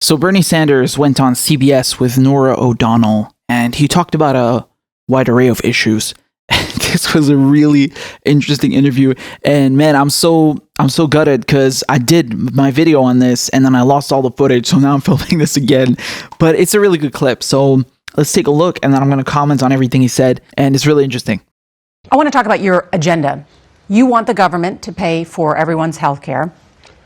So Bernie Sanders went on CBS with Norah O'Donnell, and he talked about a wide array of issues. This was a really interesting interview, and man, I'm so gutted because I did my video on this and then I lost all the footage, so now I'm filming this again. But it's a really good clip, so let's take a look, and then I'm going to comment on everything he said, and it's really interesting. I want to talk about your agenda. You want the government to pay for everyone's health care.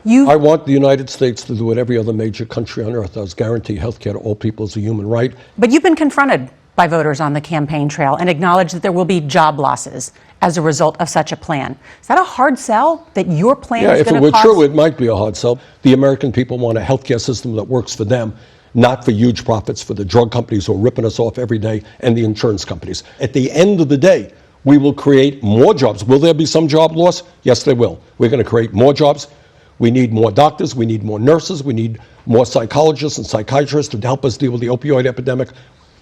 I want the United States to do what every other major country on earth does, guarantee health care to all people as a human right. But you've been confronted by voters on the campaign trail and acknowledged that there will be job losses as a result of such a plan. Is that a hard sell, that your plan is going to cause... Yeah, if it were true, it might be a hard sell. The American people want a health care system that works for them, not for huge profits for the drug companies who are ripping us off every day and the insurance companies. At the end of the day, we will create more jobs. Will there be some job loss? Yes, there will. We're going to create more jobs. We need more doctors. We need more nurses. We need more psychologists and psychiatrists to help us deal with the opioid epidemic.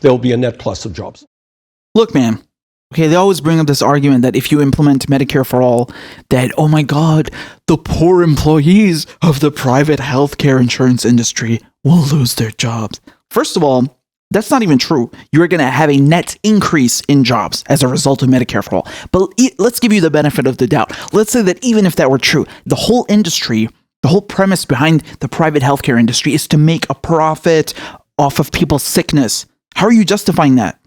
There will be a net plus of jobs. Look, man. Okay, they always bring up this argument that if you implement Medicare for all, that, oh my God, the poor employees of the private healthcare insurance industry will lose their jobs. First of all, that's not even true. You're going to have a net increase in jobs as a result of Medicare for all. But let's give you the benefit of the doubt. Let's say that even if that were true, the whole industry, the whole premise behind the private healthcare industry is to make a profit off of people's sickness. How are you justifying that?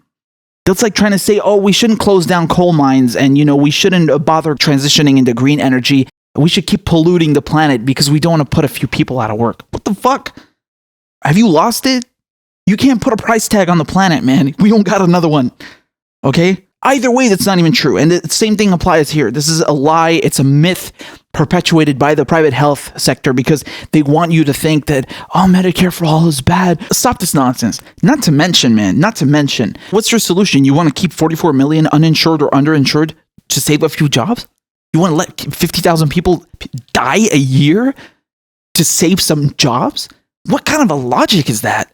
That's like trying to say, oh, we shouldn't close down coal mines and, we shouldn't bother transitioning into green energy. We should keep polluting the planet because we don't want to put a few people out of work. What the fuck? Have you lost it? You can't put a price tag on the planet, man. We don't got another one. Okay? Either way, that's not even true. And the same thing applies here. This is a lie. It's a myth perpetuated by the private health sector because they want you to think that, oh, Medicare for all is bad. Stop this nonsense. Not to mention, what's your solution? You want to keep 44 million uninsured or underinsured to save a few jobs? You want to let 50,000 people die a year to save some jobs? What kind of a logic is that?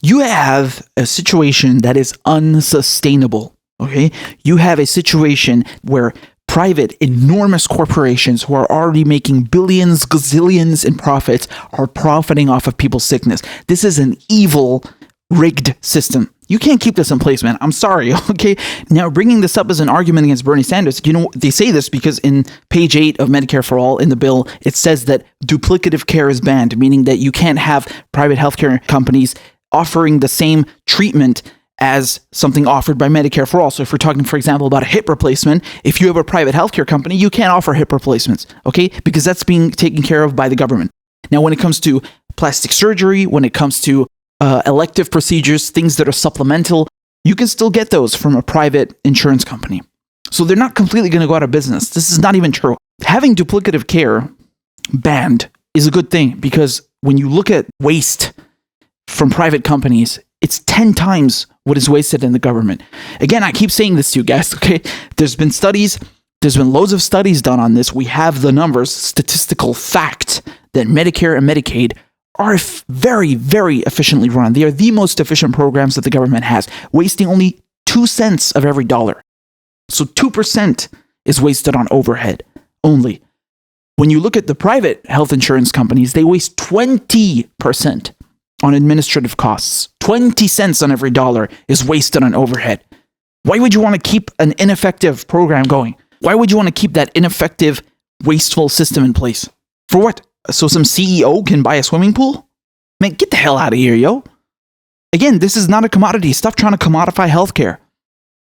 You have a situation that is unsustainable. Okay, you have a situation where private, enormous corporations who are already making billions, gazillions in profits are profiting off of people's sickness. This is an evil, rigged system. You can't keep this in place, man. I'm sorry, okay? Now, bringing this up as an argument against Bernie Sanders, they say this because in page 8 of Medicare for All in the bill, it says that duplicative care is banned, meaning that you can't have private healthcare companies offering the same treatment as something offered by Medicare for all. So if we're talking, for example, about a hip replacement, if you have a private healthcare company, you can't offer hip replacements, okay? Because that's being taken care of by the government. Now, when it comes to plastic surgery, when it comes to elective procedures, things that are supplemental, you can still get those from a private insurance company. So they're not completely going to go out of business. This is not even true. Having duplicative care banned is a good thing because when you look at waste from private companies, it's 10 times what is wasted in the government. Again, I keep saying this to you guys, okay? There's been loads of studies done on this. We have the numbers, statistical fact that Medicare and Medicaid are very, very efficiently run. They are the most efficient programs that the government has, wasting only 2 cents of every dollar. So 2% is wasted on overhead only. When you look at the private health insurance companies, they waste 20% on administrative costs. 20 cents on every dollar is wasted on overhead. Why would you want to keep an ineffective program going? Why would you want to keep that ineffective, wasteful system in place? For what? So some CEO can buy a swimming pool? Man, get the hell out of here, yo. Again, this is not a commodity. Stop trying to commodify healthcare.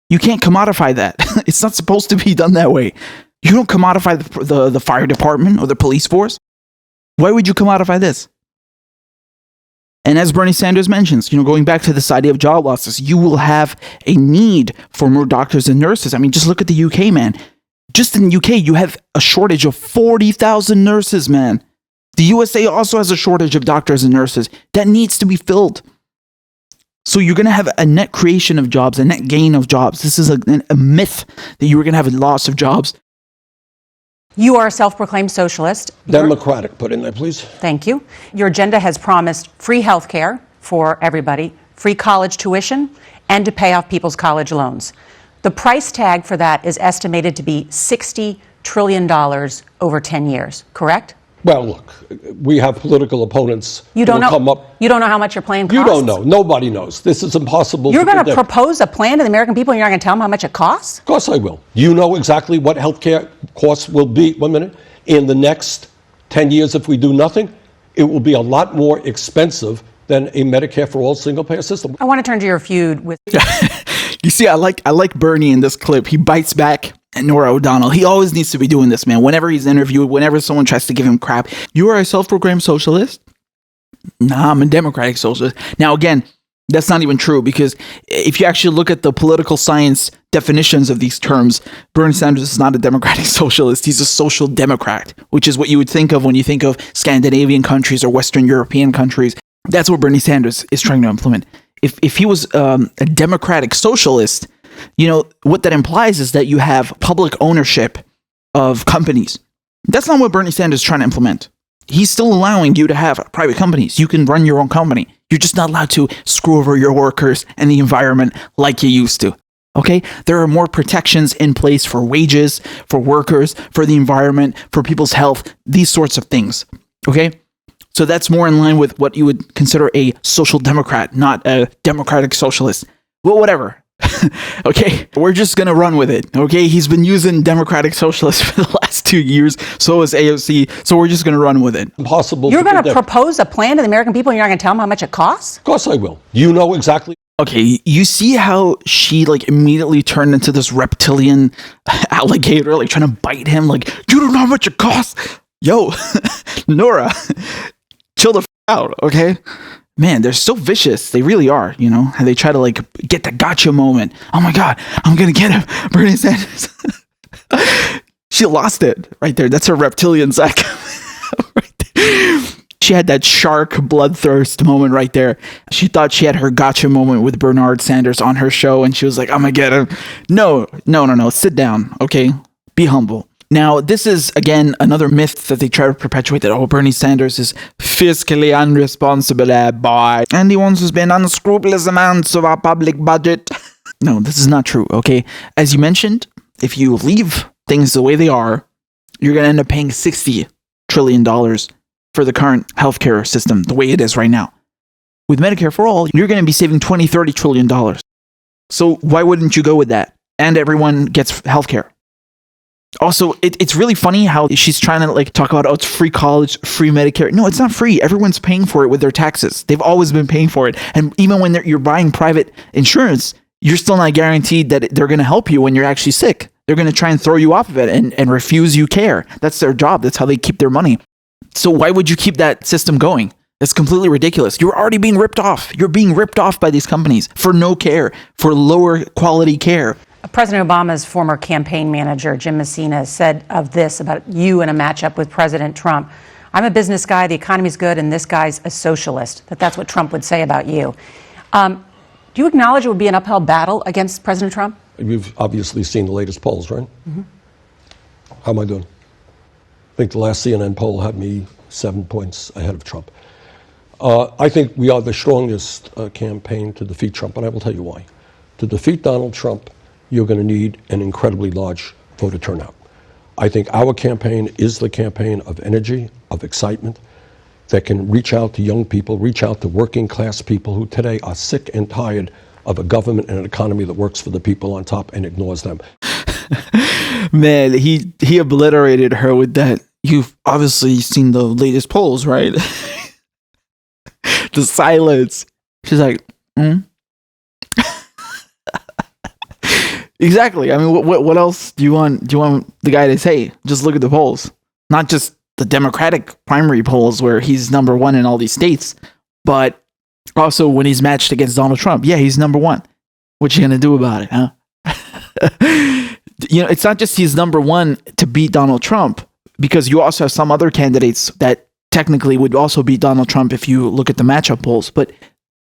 You can't commodify that. It's not supposed to be done that way. You don't commodify the fire department or the police force. Why would you commodify this? And as Bernie Sanders mentions, going back to this idea of job losses, you will have a need for more doctors and nurses. I mean, just look at the UK, man. Just in the UK, you have a shortage of 40,000 nurses, man. The USA also has a shortage of doctors and nurses that needs to be filled. So you're going to have a net creation of jobs, a net gain of jobs. This is a myth that you were going to have a loss of jobs. You are a self-proclaimed socialist. Democratic, put in there, please. Thank you. Your agenda has promised free health care for everybody, free college tuition, and to pay off people's college loans. The price tag for that is estimated to be $60 trillion over 10 years, correct? Well, look, we have political opponents You don't who will know. come up. You don't know how much your plan costs. You don't know. Nobody knows. This is impossible You're to going to predict. propose a plan to the American people and you're not going to tell them how much it costs? Of course I will. You know exactly what healthcare costs will be, in the next 10 years if we do nothing. It will be a lot more expensive than a Medicare for all single-payer system. I want to turn to your feud with... You see, I like Bernie in this clip. He bites back at Norah O'Donnell. He always needs to be doing this, man. Whenever he's interviewed, whenever someone tries to give him crap, you are a self-proclaimed socialist? Nah, I'm a democratic socialist. Now, again, that's not even true, because if you actually look at the political science definitions of these terms, Bernie Sanders is not a democratic socialist. He's a social democrat, which is what you would think of when you think of Scandinavian countries or Western European countries. That's what Bernie Sanders is trying to implement. If he was a democratic socialist, you know, what that implies is that you have public ownership of companies. That's not what Bernie Sanders is trying to implement. He's still allowing you to have private companies. You can run your own company. You're just not allowed to screw over your workers and the environment like you used to. Okay? There are more protections in place for wages, for workers, for the environment, for people's health, these sorts of things. Okay? So that's more in line with what you would consider a social democrat, not a democratic socialist. Well, whatever. Okay, we're just going to run with it. Okay, he's been using democratic socialists for the last 2 years. So is AOC. So we're just going to run with it. Impossible. You're going to propose a plan to the American people and you're not going to tell them how much it costs? Of course I will. You know exactly. Okay, you see how she like immediately turned into this reptilian alligator, like trying to bite him. Like, you don't know how much it costs. Yo, Norah, chill the out, okay? Man, they're so vicious. They really are, you know? How they try to like get the gotcha moment. Oh my God, I'm gonna get him, Bernie Sanders. She lost it right there. That's her reptilian side. Right there. She had that shark bloodthirst moment right there. She thought she had her gotcha moment with Bernard Sanders on her show, and she was like, I'm gonna get him. No. Sit down, okay? Be humble. Now, this is, again, another myth that they try to perpetuate that, Bernie Sanders is fiscally unresponsible, boy, and he wants to spend unscrupulous amounts of our public budget. No, this is not true, okay? As you mentioned, if you leave things the way they are, you're going to end up paying $60 trillion for the current healthcare system, the way it is right now. With Medicare for All, you're going to be saving $20-30 trillion. So why wouldn't you go with that? And everyone gets healthcare. Also, it's really funny how she's trying to like talk about, it's free college, free Medicare. No, it's not free. Everyone's paying for it with their taxes. They've always been paying for it. And even when you're buying private insurance, you're still not guaranteed that they're going to help you when you're actually sick. They're going to try and throw you off of it and refuse you care. That's their job. That's how they keep their money. So why would you keep that system going? That's completely ridiculous. You're already being ripped off. You're being ripped off by these companies for no care, for lower quality care. President Obama's former campaign manager, Jim Messina, said of this about you in a matchup with President Trump, I'm a business guy, the economy's good, and this guy's a socialist. That's what Trump would say about you. Do you acknowledge it would be an uphill battle against President Trump? You've obviously seen the latest polls, right? Mm-hmm. How am I doing? I think the last CNN poll had me 7 points ahead of Trump. I think we are the strongest campaign to defeat Trump, and I will tell you why. To defeat Donald Trump, you're going to need an incredibly large voter turnout. I think our campaign is the campaign of energy, of excitement, that can reach out to young people, reach out to working class people who today are sick and tired of a government and an economy that works for the people on top and ignores them. Man, he obliterated her with that. You've obviously seen the latest polls, right? The silence. She's like, Exactly. I mean, what else do you want the guy to say? Just look at the polls. Not just the Democratic primary polls where he's number one in all these states, but also when he's matched against Donald Trump. Yeah, he's number one. What you gonna do about it, huh? You know, it's not just he's number one to beat Donald Trump, because you also have some other candidates that technically would also beat Donald Trump if you look at the matchup polls. But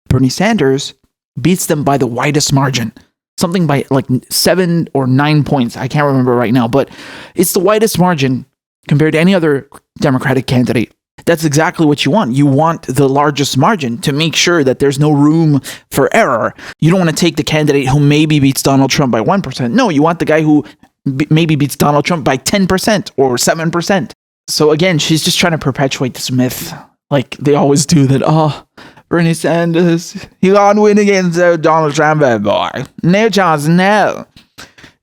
Bernie Sanders beats them by the widest margin. Something by like 7 or 9 points. I can't remember right now, but it's the widest margin compared to any other Democratic candidate. That's exactly what you want. You want the largest margin to make sure that there's no room for error. You don't want to take the candidate who maybe beats Donald Trump by 1%. No, you want the guy who maybe beats Donald Trump by 10% or 7%. So again, she's just trying to perpetuate this myth, like they always do, that, oh, Bernie Sanders, he can't win against Donald Trump, boy. No chance, no.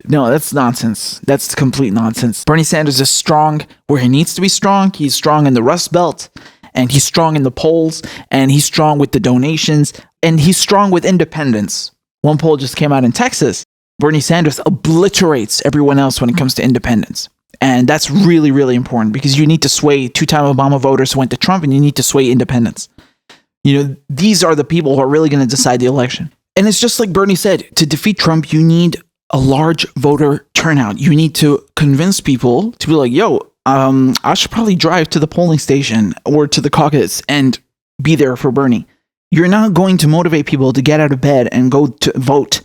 No, that's nonsense. That's complete nonsense. Bernie Sanders is strong where he needs to be strong. He's strong in the Rust Belt, and he's strong in the polls, and he's strong with the donations, and he's strong with independence. One poll just came out in Texas. Bernie Sanders obliterates everyone else when it comes to independence. And that's really, really important because you need to sway two-time Obama voters who went to Trump, and you need to sway independents. You know, these are the people who are really going to decide the election. And it's just like Bernie said, to defeat Trump, you need a large voter turnout. You need to convince people to be like, yo, I should probably drive to the polling station or to the caucus and be there for Bernie. You're not going to motivate people to get out of bed and go to vote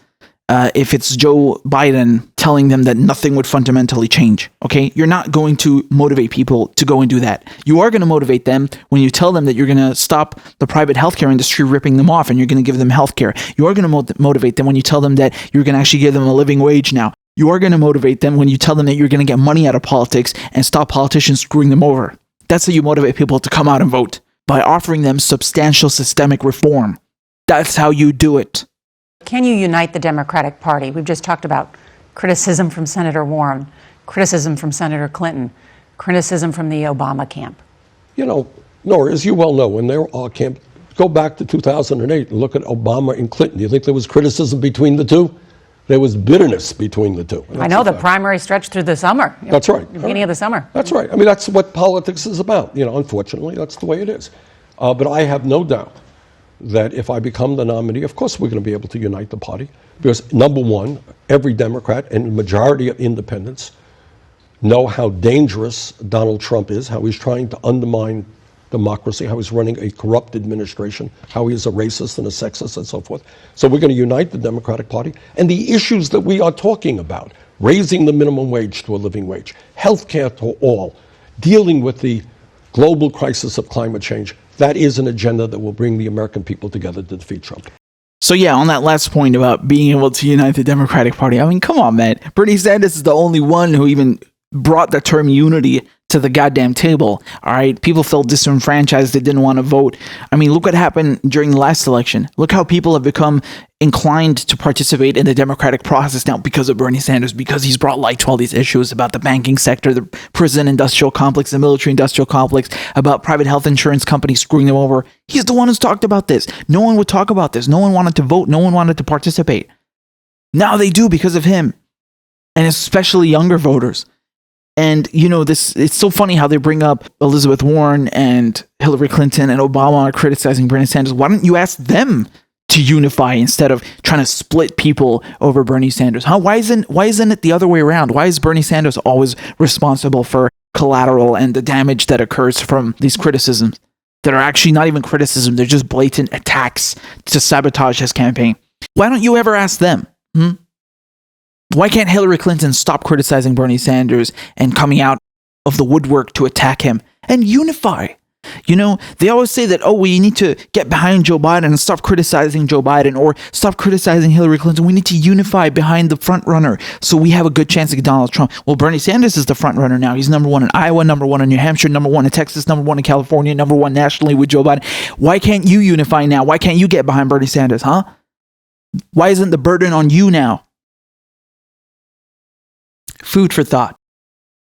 if it's Joe Biden telling them that nothing would fundamentally change, okay? You're not going to motivate people to go and do that. You are going to motivate them when you tell them that you're going to stop the private healthcare industry ripping them off and you're going to give them healthcare. You are going to motivate them when you tell them that you're going to actually give them a living wage now. You are going to motivate them when you tell them that you're going to get money out of politics and stop politicians screwing them over. That's how you motivate people to come out and vote, by offering them substantial systemic reform. That's how you do it. Can you unite the Democratic Party? We've just talked about criticism from Senator Warren, criticism from Senator Clinton, criticism from the Obama camp. You know, Norah, as you well know, when there are camp, go back to 2008 and look at Obama and Clinton. Do you think there was criticism between the two? There was bitterness between the two. I know the primary stretched through the summer. That's right. The beginning of the summer. That's right. I mean, that's what politics is about. You know, unfortunately, that's the way it is. But I have no doubt that if I become the nominee, of course we're going to be able to unite the party. Because, number one, every Democrat and the majority of independents know how dangerous Donald Trump is, how he's trying to undermine democracy, how he's running a corrupt administration, how he is a racist and a sexist and so forth. So we're going to unite the Democratic Party. And the issues that we are talking about, raising the minimum wage to a living wage, health care to all, dealing with the global crisis of climate change, that is an agenda that will bring the American people together to defeat Trump. So yeah, on that last point about being able to unite the Democratic Party, I mean, come on, man. Bernie Sanders is the only one who even brought the term unity to the goddamn table. All right, people felt disenfranchised. They didn't want to vote. I mean, look what happened during the last election. Look how people have become inclined to participate in the democratic process now because of Bernie Sanders, because he's brought light to all these issues about the banking sector, the prison industrial complex, the military industrial complex, about private health insurance companies screwing them over. He's the one who's talked about this. No one would talk about this. No one wanted to vote. No one wanted to participate. Now they do because of him, and especially younger voters. And, you know, it's so funny how they bring up Elizabeth Warren and Hillary Clinton and Obama criticizing Bernie Sanders. Why don't you ask them to unify instead of trying to split people over Bernie Sanders? Huh? Why isn't it the other way around? Why is Bernie Sanders always responsible for collateral and the damage that occurs from these criticisms that are actually not even criticism? They're just blatant attacks to sabotage his campaign. Why don't you ever ask them? Why can't Hillary Clinton stop criticizing Bernie Sanders and coming out of the woodwork to attack him and unify? You know, they always say that, oh, we need to get behind Joe Biden and stop criticizing Joe Biden or stop criticizing Hillary Clinton. We need to unify behind the front runner so we have a good chance against Donald Trump. Well, Bernie Sanders is the front runner now. He's number one in Iowa, number one in New Hampshire, number one in Texas, number one in California, number one nationally with Joe Biden. Why can't you unify now? Why can't you get behind Bernie Sanders, huh? Why isn't the burden on you now? Food for thought.